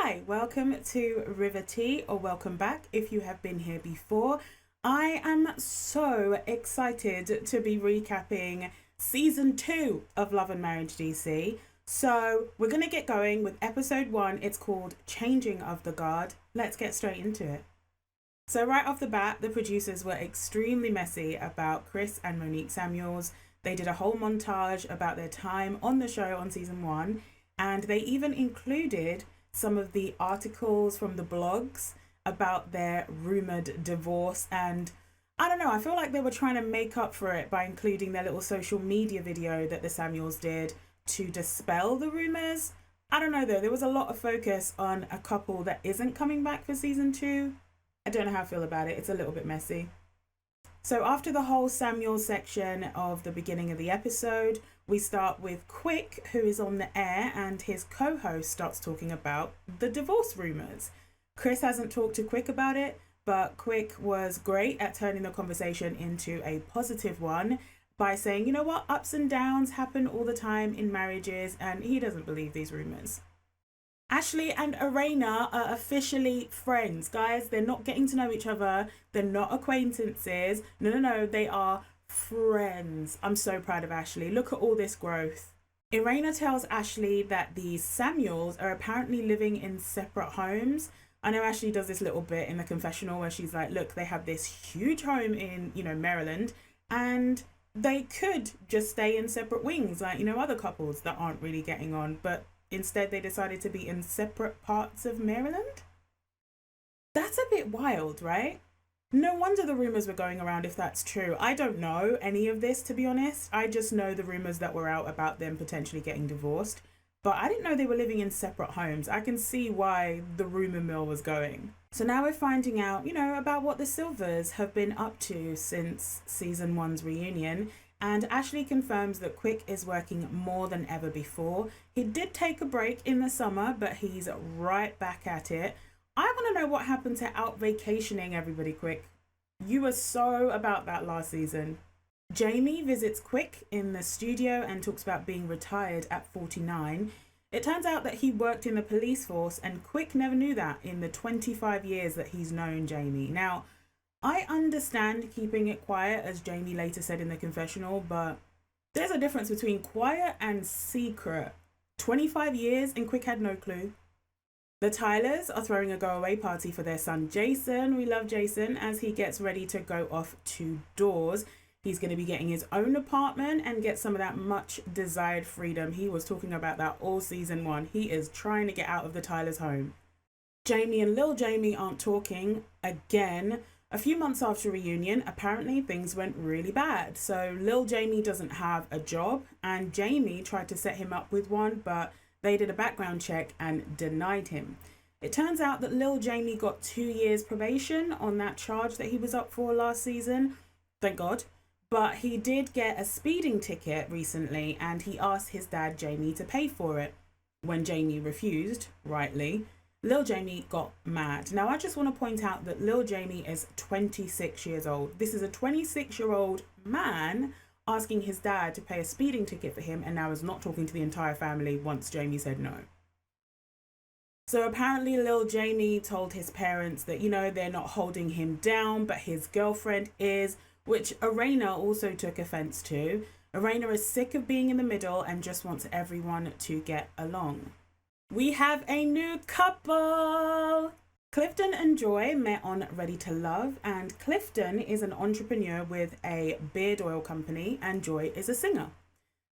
Hi, welcome to Rivetea, or welcome back if you have been here before. I am so excited to be recapping season 2 of Love and Marriage DC. So we're going to get going with episode 1. It's called Changing of the Guard. Let's get straight into it. So right off the bat, the producers were extremely messy about Chris and Monique Samuels. They did a whole montage about their time on the show on season 1, and they even included some of the articles from the blogs about their rumored divorce. And I don't know, I feel like they were trying to make up for it by including their little social media video that the Samuels did to dispel the rumors. I don't know though, there was a lot of focus on a couple that isn't coming back for season 2. I don't know how I feel about it. It's a little bit messy. So after the whole Samuel section of the beginning of the episode, we start with Quick, who is on the air, and his co-host starts talking about the divorce rumors. Chris hasn't talked to Quick about it, but Quick was great at turning the conversation into a positive one by saying, you know what, ups and downs happen all the time in marriages, and he doesn't believe these rumors. Ashley and Erana are officially friends, guys. They're not getting to know each other. They're not acquaintances. No, they are friends. I'm so proud of Ashley. Look at all this growth. Erana tells Ashley that the Samuels are apparently living in separate homes. I know Ashley does this little bit in the confessional where she's like, look, they have this huge home in, Maryland, and they could just stay in separate wings like, other couples that aren't really getting on, but instead they decided to be in separate parts of Maryland. That's a bit wild, right? No wonder the rumors were going around if that's true. I don't know any of this, to be honest. I just know the rumors that were out about them potentially getting divorced. But I didn't know they were living in separate homes. I can see why the rumor mill was going. So now we're finding out, about what the Silvas have been up to since season 1's reunion. And Ashley confirms that Quick is working more than ever before. He did take a break in the summer, but he's right back at it. I want to know what happened to out vacationing everybody, Quick. You were so about that last season. Jamie visits Quick in the studio and talks about being retired at 49. It turns out that he worked in the police force, and Quick never knew that in the 25 years that he's known Jamie. Now, I understand keeping it quiet, as Jamie later said in the confessional, but there's a difference between quiet and secret. 25 years and Quick had no clue. The Tylers are throwing a go-away party for their son Jason. We love Jason as he gets ready to go off to Doors. He's going to be getting his own apartment and get some of that much desired freedom. He was talking about that all season 1. He is trying to get out of the Tylers' home. Jamie and Lil Jamie aren't talking again. A few months after reunion, apparently things went really bad. So Lil Jamie doesn't have a job, and Jamie tried to set him up with one, but they did a background check and denied him. It turns out that Lil Jamie got 2 years probation on that charge that he was up for last season. Thank God. But he did get a speeding ticket recently, and he asked his dad Jamie to pay for it. When Jamie refused, rightly, Lil Jamie got mad. Now, I just want to point out that Lil Jamie is 26 years old. This is a 26-year-old man asking his dad to pay a speeding ticket for him, and now is not talking to the entire family once Jamie said no. So apparently Lil Jamie told his parents that, they're not holding him down, but his girlfriend is, which Erana also took offense to. Erana is sick of being in the middle and just wants everyone to get along. We have a new couple! Clifton and Joi met on Ready to Love, and Clifton is an entrepreneur with a beard oil company, and Joi is a singer.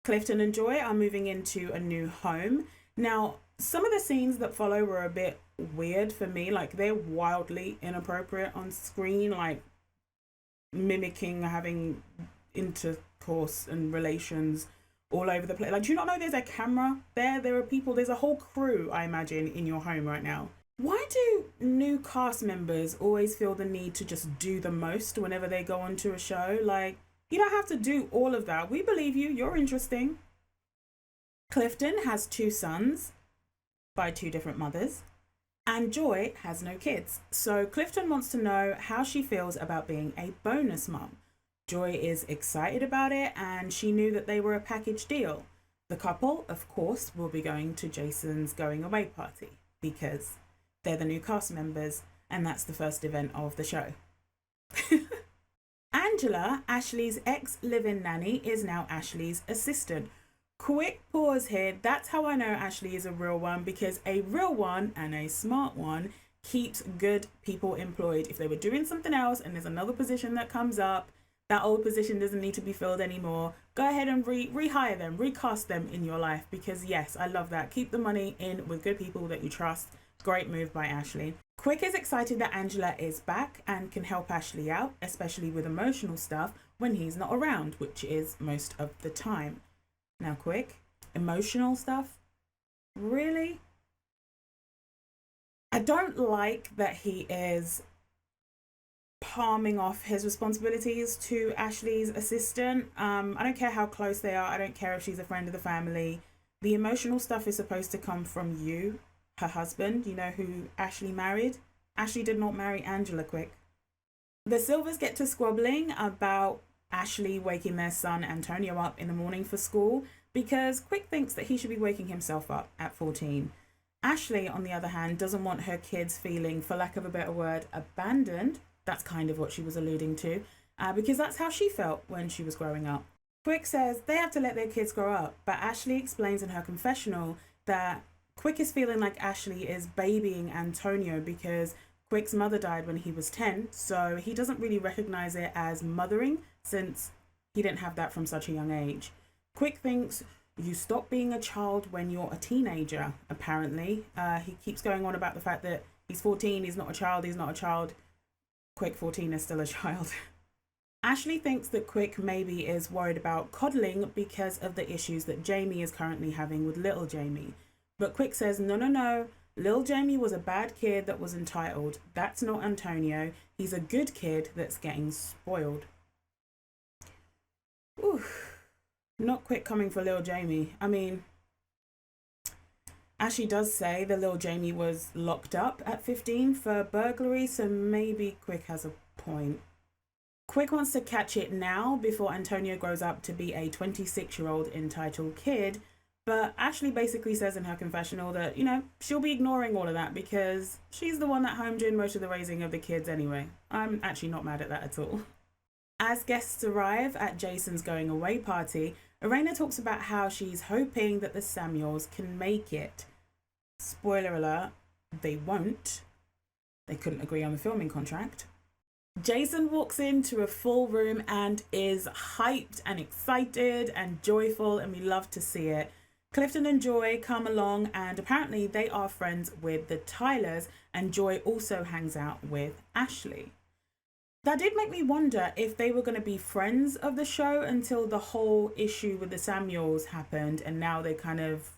Clifton and Joi are moving into a new home. Now, some of the scenes that follow were a bit weird for me. Like, they're wildly inappropriate on screen, like mimicking having intercourse and relations all over the place. Like, do you not know there's a camera there? There are people, there's a whole crew, I imagine, in your home right now. Why do new cast members always feel the need to just do the most whenever they go onto a show? Like, you don't have to do all of that. We believe you. You're interesting. Clifton has 2 sons by 2 different mothers, and Joi has no kids. So Clifton wants to know how she feels about being a bonus mum. Joi is excited about it, and she knew that they were a package deal. The couple, of course, will be going to Jason's going away party. because they're the new cast members and that's the first event of the show. Angela, Ashley's ex-live-in nanny, is now Ashley's assistant. Quick pause here. That's how I know Ashley is a real one, because a real one and a smart one keeps good people employed. If they were doing something else and there's another position that comes up, that old position doesn't need to be filled anymore, go ahead and rehire them, recast them in your life, because yes, I love that. Keep the money in with good people that you trust. Great move by Ashley. Quick is excited that Angela is back and can help Ashley out, especially with emotional stuff when he's not around, which is most of the time. Now, Quick, emotional stuff? Really? I don't like that he is palming off his responsibilities to Ashley's assistant. I don't care how close they are. I don't care if she's a friend of the family. The emotional stuff is supposed to come from you, her husband, you know, who Ashley married. Ashley did not marry Angela, Quick. The Silvas get to squabbling about Ashley waking their son Antonio up in the morning for school, because Quick thinks that he should be waking himself up at 14. Ashley, on the other hand, doesn't want her kids feeling, for lack of a better word, abandoned. That's kind of what she was alluding to, because that's how she felt when she was growing up. Quick says they have to let their kids grow up, but Ashley explains in her confessional that Quick is feeling like Ashley is babying Antonio because Quick's mother died when he was 10, so he doesn't really recognize it as mothering since he didn't have that from such a young age. Quick thinks you stop being a child when you're a teenager, apparently. He keeps going on about the fact that he's 14, he's not a child. Quick, 14 is still a child. Ashley thinks that Quick maybe is worried about coddling because of the issues that Jamie is currently having with little Jamie. But Quick says, no. Lil Jamie was a bad kid that was entitled. That's not Antonio. He's a good kid that's getting spoiled. Oof. Not Quick coming for Lil Jamie. I mean, Ashley does say that Lil Jamie was locked up at 15 for burglary, so maybe Quick has a point. Quick wants to catch it now before Antonio grows up to be a 26-year-old entitled kid. But Ashley basically says in her confessional that, you know, she'll be ignoring all of that because she's the one at home doing most of the raising of the kids anyway. I'm actually not mad at that at all. As guests arrive at Jason's going away party, Erana talks about how she's hoping that the Samuels can make it. Spoiler alert, they won't. They couldn't agree on the filming contract. Jason walks into a full room and is hyped and excited and joyful, and we love to see it. Clifton and Joi come along, and apparently they are friends with the Tylers, and Joi also hangs out with Ashley. That did make me wonder if they were going to be friends of the show until the whole issue with the Samuels happened, and now they kind of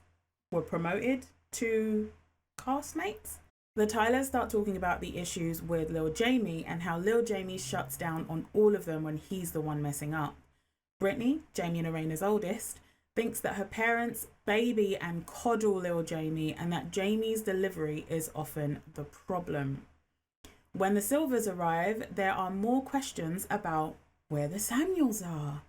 were promoted to castmates. The Tylers start talking about the issues with Lil Jamie and how Lil Jamie shuts down on all of them when he's the one messing up. Brittany, Jamie and Erana's oldest, thinks that her parents baby and coddle Lil Jamie and that Jamie's delivery is often the problem. When the Silvas arrive, there are more questions about where the Samuels are.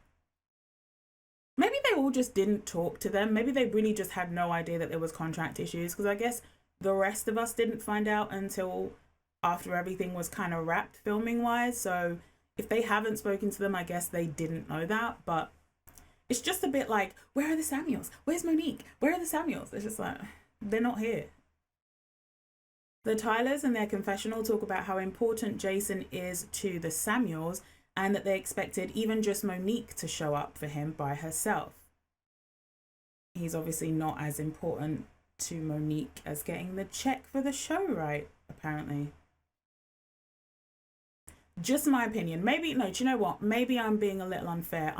Maybe they all just didn't talk to them. Maybe they really just had no idea that there was contract issues, because I guess the rest of us didn't find out until after everything was kind of wrapped filming wise. So if they haven't spoken to them, I guess they didn't know that. But it's just a bit like, where are the Samuels? Where's Monique? Where are the Samuels? It's just like, they're not here. The Tylers in their confessional talk about how important Jason is to the Samuels and that they expected even just Monique to show up for him by herself. He's obviously not as important to Monique as getting the check for the show right, apparently. Just my opinion. Maybe, no, do you know what? Maybe I'm being a little unfair.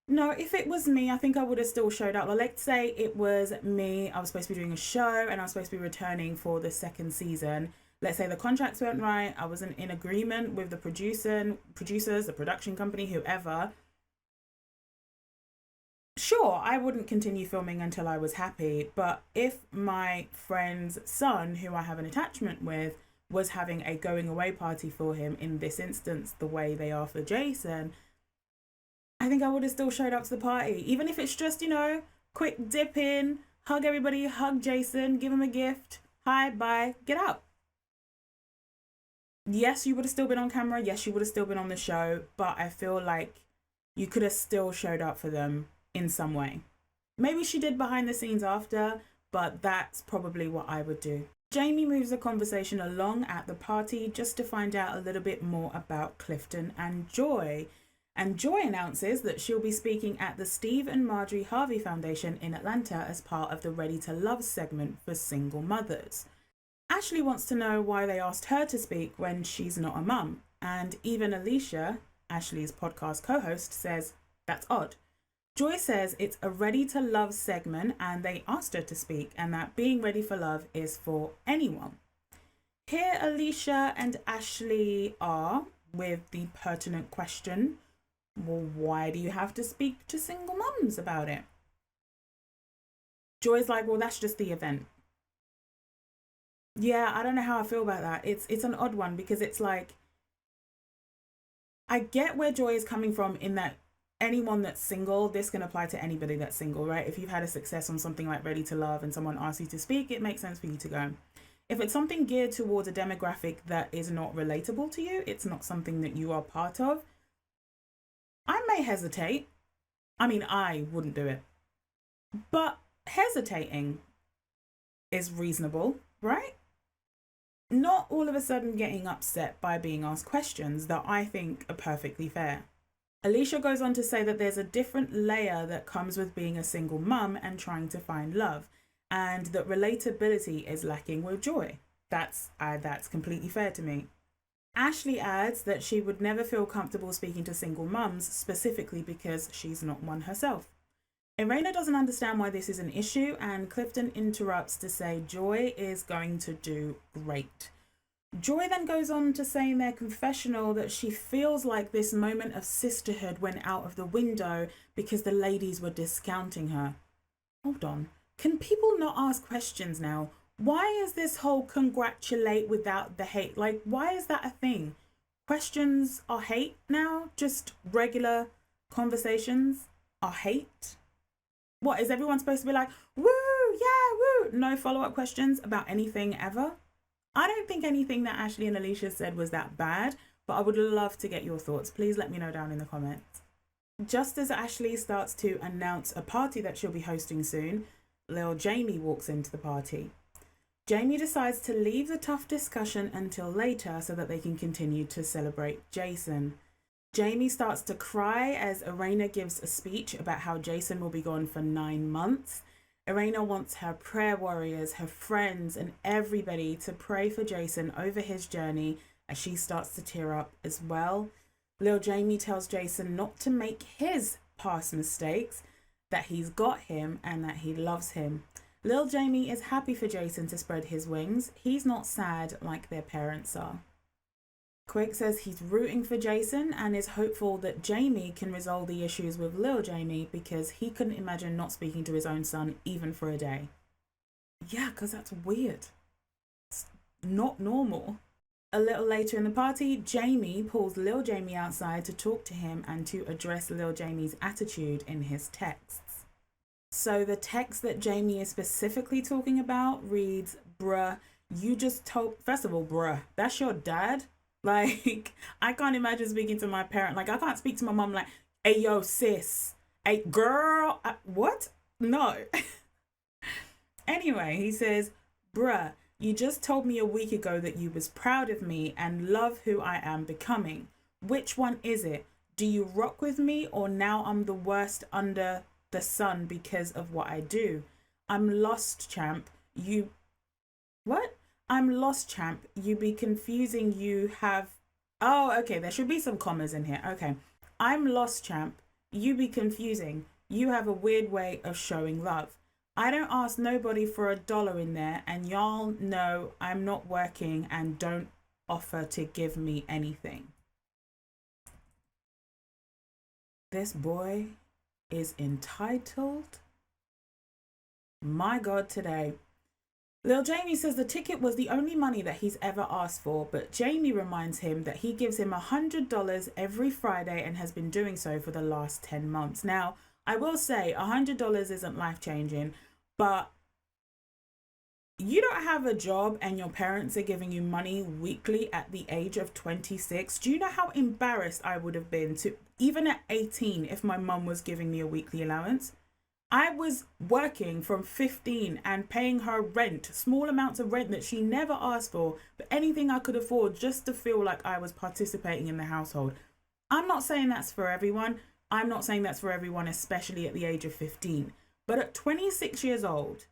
No, if it was me, I think I would have still showed up. Like, let's say it was me, I was supposed to be doing a show and I was supposed to be returning for the second season. Let's say the contracts weren't right, I wasn't in agreement with the producers, the production company, whoever. Sure, I wouldn't continue filming until I was happy, but if my friend's son, who I have an attachment with, was having a going away party for him, in this instance, the way they are for Jason, I think I would have still showed up to the party, even if it's just, you know, quick dip in, hug everybody, hug Jason, give him a gift. Hi, bye, get out. Yes, you would have still been on camera. Yes, you would have still been on the show. But I feel like you could have still showed up for them in some way. Maybe she did behind the scenes after, but that's probably what I would do. Jamie moves the conversation along at the party just to find out a little bit more about Clifton and Joi. And Joi announces that she'll be speaking at the Steve and Marjorie Harvey Foundation in Atlanta as part of the Ready to Love segment for single mothers. Ashley wants to know why they asked her to speak when she's not a mum. And even Alicia, Ashley's podcast co-host, says that's odd. Joi says it's a Ready to Love segment and they asked her to speak, and that being ready for love is for anyone. Here Alicia and Ashley are with the pertinent question, well, why do you have to speak to single mums about it? Joy's like, well, that's just the event. Yeah, I don't know how I feel about that. It's an odd one because it's like, I get where Joi is coming from in that anyone that's single, this can apply to anybody that's single, right? If you've had a success on something like Ready to Love and someone asks you to speak, it makes sense for you to go. If it's something geared towards a demographic that is not relatable to you, it's not something that you are part of, I may hesitate. I mean, I wouldn't do it. But hesitating is reasonable, right? Not all of a sudden getting upset by being asked questions that I think are perfectly fair. Alicia goes on to say that there's a different layer that comes with being a single mum and trying to find love, and that relatability is lacking with Joi. That's completely fair to me. Ashley adds that she would never feel comfortable speaking to single mums, specifically because she's not one herself. Erana doesn't understand why this is an issue, and Clifton interrupts to say Joi is going to do great. Joi then goes on to say in their confessional that she feels like this moment of sisterhood went out of the window because the ladies were discounting her. Hold on. Can people not ask questions now? Why is this whole congratulate without the hate? Like, why is that a thing? Questions are hate now? Just regular conversations are hate? What, is everyone supposed to be like, woo, yeah, woo? No follow-up questions about anything ever? I don't think anything that Ashley and Alicia said was that bad, but I would love to get your thoughts. Please let me know down in the comments. Just as Ashley starts to announce a party that she'll be hosting soon, Lil Jamie walks into the party. Jamie decides to leave the tough discussion until later so that they can continue to celebrate Jason. Jamie starts to cry as Erana gives a speech about how Jason will be gone for 9 months. Erana wants her prayer warriors, her friends, and everybody to pray for Jason over his journey as she starts to tear up as well. Lil Jamie tells Jason not to make his past mistakes, that he's got him and that he loves him. Lil Jamie is happy for Jason to spread his wings. He's not sad like their parents are. Quick says he's rooting for Jason and is hopeful that Jamie can resolve the issues with Lil Jamie because he couldn't imagine not speaking to his own son even for a day. Yeah, because that's weird. It's not normal. A little later in the party, Jamie pulls Lil Jamie outside to talk to him and to address Lil Jamie's attitude in his texts. So the text that Jamie is specifically talking about reads, bruh, you just told... First of all, bruh, that's your dad? Like, I can't imagine speaking to my parent. Like, I can't speak to my mom like, hey, yo, sis. Hey, girl. What? No. Anyway, he says, bruh, you just told me a week ago that you was proud of me and love who I am becoming. Which one is it? Do you rock with me or now I'm the worst under the sun because of what I do? I'm lost, champ. You... What? I'm lost, champ. You be confusing. You have... Oh, okay. There should be some commas in here. Okay. I'm lost, champ. You be confusing. You have a weird way of showing love. I don't ask nobody for $1 in there, and y'all know I'm not working and don't offer to give me anything. This boy is entitled. My God, today. Lil Jamie says the ticket was the only money that he's ever asked for, but Jamie reminds him that he gives him $100 every Friday and has been doing so for the last 10 months. Now, I will say $100 isn't life-changing, But you don't have a job and your parents are giving you money weekly at the age of 26. Do you know how embarrassed I would have been to, even at 18, if my mum was giving me a weekly allowance? I was working from 15 and paying her rent, small amounts of rent that she never asked for, but anything I could afford just to feel like I was participating in the household. I'm not saying that's for everyone. I'm not saying that's for everyone, especially at the age of 15. But at 26 years old,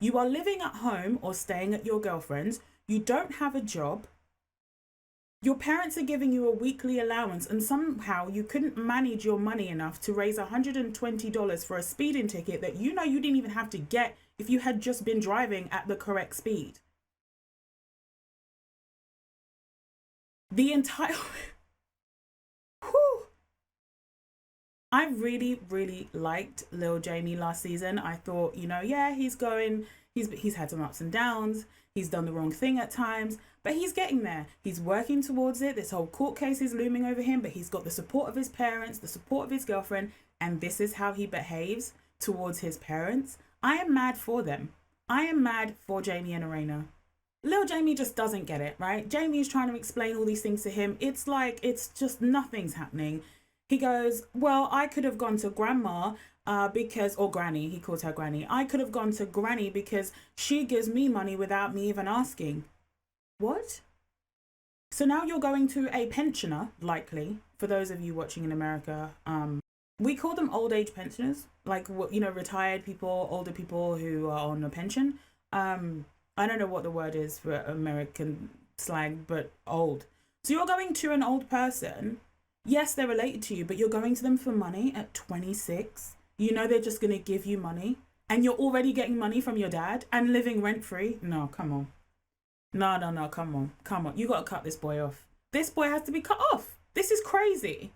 you are living at home or staying at your girlfriend's. You don't have a job. Your parents are giving you a weekly allowance, and somehow you couldn't manage your money enough to raise $120 for a speeding ticket that you know you didn't even have to get if you had just been driving at the correct speed. The entire... I really, really liked Lil Jamie last season. I thought, yeah, he's had some ups and downs. He's done the wrong thing at times, but he's getting there. He's working towards it. This whole court case is looming over him, but he's got the support of his parents, the support of his girlfriend, and this is how he behaves towards his parents. I am mad for them. I am mad for Jamie and Erana. Lil Jamie just doesn't get it, right? Jamie is trying to explain all these things to him. It's like, it's just nothing's happening. He goes, well, I could have gone to grandma or granny, he calls her granny. I could have gone to granny because she gives me money without me even asking. What? So now you're going to a pensioner, likely, for those of you watching in America. We call them old age pensioners, like, retired people, older people who are on a pension. I don't know what the word is for American slang, but old. So you're going to an old person. Yes, they're related to you, but you're going to them for money at 26. You know they're just going to give you money, and you're already getting money from your dad and living rent-free. No, come on. No, come on. You got to cut this boy off. This boy has to be cut off. This is crazy.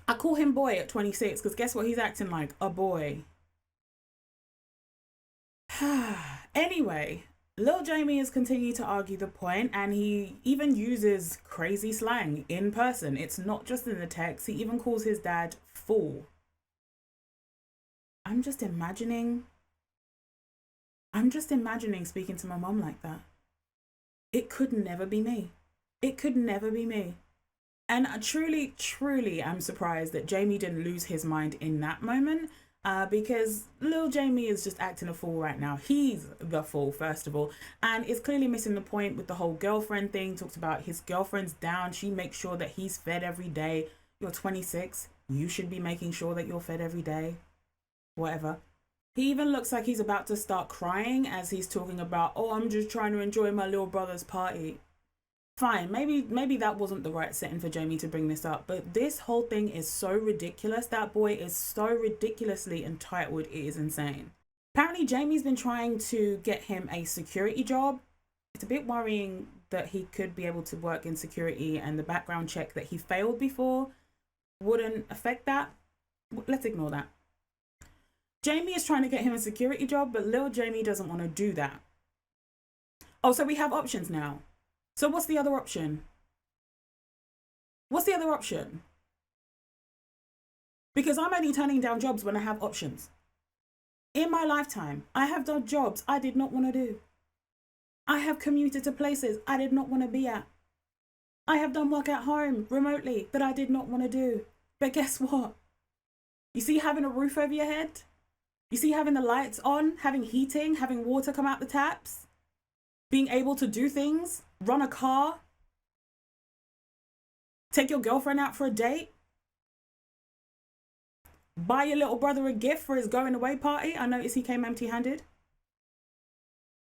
I call him boy at 26 because guess what he's acting like? A boy. Anyway, Lil Jamie has continued to argue the point, and he even uses crazy slang in person. It's not just in the text. He even calls his dad fool. I'm just imagining speaking to my mom like that. It could never be me. It could never be me. And truly, truly, I'm surprised that Jamie didn't lose his mind in that moment. Because Lil Jamie is just acting a fool right now. He's the fool, first of all, and is clearly missing the point with the whole girlfriend thing. Talks about his girlfriend's down. She makes sure that he's fed every day. You're 26. You should be making sure that you're fed every day. Whatever. He even looks like he's about to start crying as he's talking about, oh, I'm just trying to enjoy my little brother's party. Fine, maybe that wasn't the right setting for Jamie to bring this up, but this whole thing is so ridiculous. That boy is so ridiculously entitled, it is insane. Apparently Jamie's been trying to get him a security job. It's a bit worrying that he could be able to work in security and the background check that he failed before wouldn't affect that. Let's ignore that. Jamie is trying to get him a security job, but Lil Jamie doesn't want to do that. Oh, so we have options now. So what's the other option? What's the other option? Because I'm only turning down jobs when I have options. In my lifetime, I have done jobs I did not want to do. I have commuted to places I did not want to be at. I have done work at home remotely that I did not want to do. But guess what? You see having a roof over your head? You see having the lights on, having heating, having water come out the taps? Being able to do things, run a car, take your girlfriend out for a date, buy your little brother a gift for his going away party. I noticed he came empty-handed.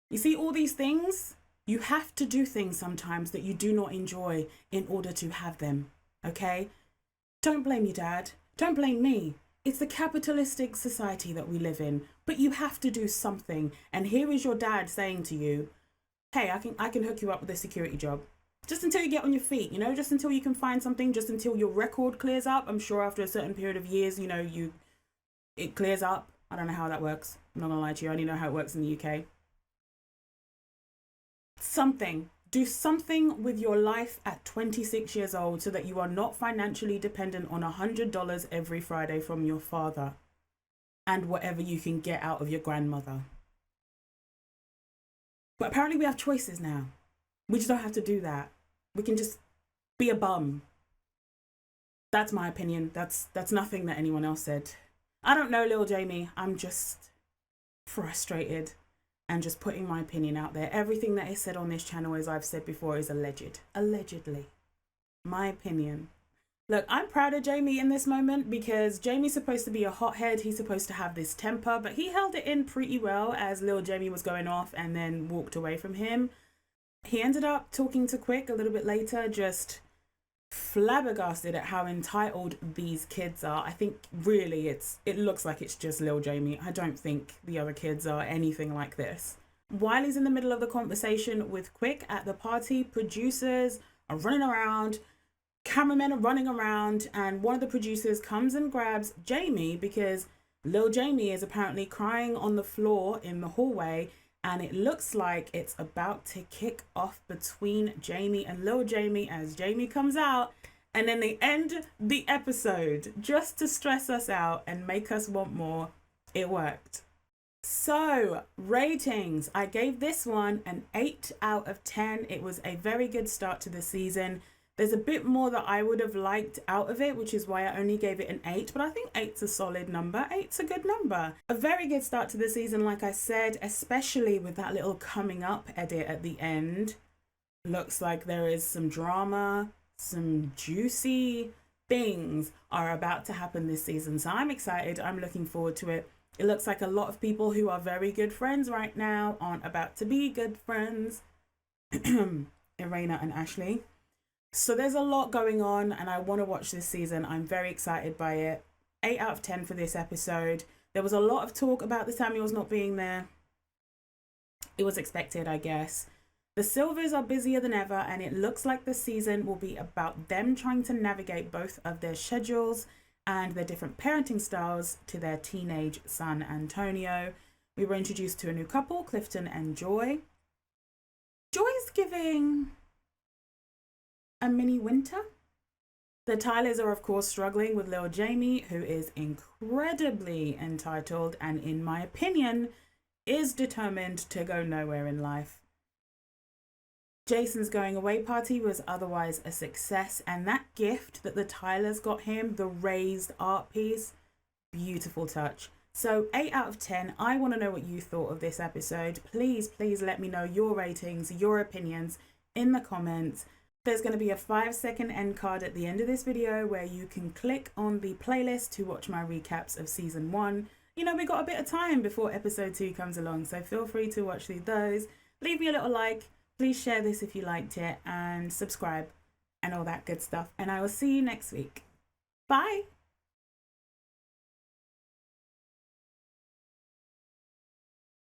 You see all these things? You have to do things sometimes that you do not enjoy in order to have them, okay? Don't blame your dad. Don't blame me. It's the capitalistic society that we live in, but you have to do something. And here is your dad saying to you, hey, I can hook you up with a security job. Just until you get on your feet, just until you can find something, just until your record clears up. I'm sure after a certain period of years, it clears up. I don't know how that works. I'm not gonna lie to you. I only know how it works in the UK. Do something with your life at 26 years old so that you are not financially dependent on $100 every Friday from your father. and whatever you can get out of your grandmother. But apparently we have choices now. We just don't have to do that. We can just be a bum. That's my opinion. That's nothing that anyone else said. I don't know, Lil Jamie. I'm just frustrated and just putting my opinion out there. Everything that is said on this channel, as I've said before, is alleged. Allegedly. My opinion. Look, I'm proud of Jamie in this moment because Jamie's supposed to be a hothead. He's supposed to have this temper, but he held it in pretty well as Lil Jamie was going off and then walked away from him. He ended up talking to Quick a little bit later, just flabbergasted at how entitled these kids are. I think really it looks like it's just Lil Jamie. I don't think the other kids are anything like this. While he's in the middle of the conversation with Quick at the party, producers are running around, cameramen are running around, and one of the producers comes and grabs Jamie because Lil Jamie is apparently crying on the floor in the hallway, and it looks like it's about to kick off between Jamie and Lil Jamie as Jamie comes out, and then they end the episode just to stress us out and make us want more. It worked. So, ratings. I gave this one an 8 out of 10. It was a very good start to the season. There's a bit more that I would have liked out of it, which is why I only gave it an 8, but I think 8's a solid number. 8's a good number. A very good start to the season, like I said, especially with that little coming up edit at the end. Looks like there is some drama, some juicy things are about to happen this season. So I'm excited. I'm looking forward to it. It looks like a lot of people who are very good friends right now aren't about to be good friends. Erana and Ashley. So there's a lot going on and I want to watch this season. I'm very excited by it. 8 out of 10 for this episode. There was a lot of talk about the Samuels not being there. It was expected, I guess. The Silvas are busier than ever, and it looks like the season will be about them trying to navigate both of their schedules and their different parenting styles to their teenage son, Antonio. We were introduced to a new couple, Clifton and Joi. Joy's giving a mini winter. The Tylers are of course struggling with Lil Jamie, who is incredibly entitled and in my opinion is determined to go nowhere in life. Jason's going away party was otherwise a success, and that gift that the Tylers got him, the raised art piece, beautiful touch. So 8 out of 10. I want to know what you thought of this episode. Please let me know your ratings, your opinions in the comments. There's going to be a 5-second end card at the end of this video where you can click on the playlist to watch my recaps of season 1. You know, we got a bit of time before episode 2 comes along, so feel free to watch through those. Leave me a little like. Please share this if you liked it and subscribe and all that good stuff. And I will see you next week. Bye.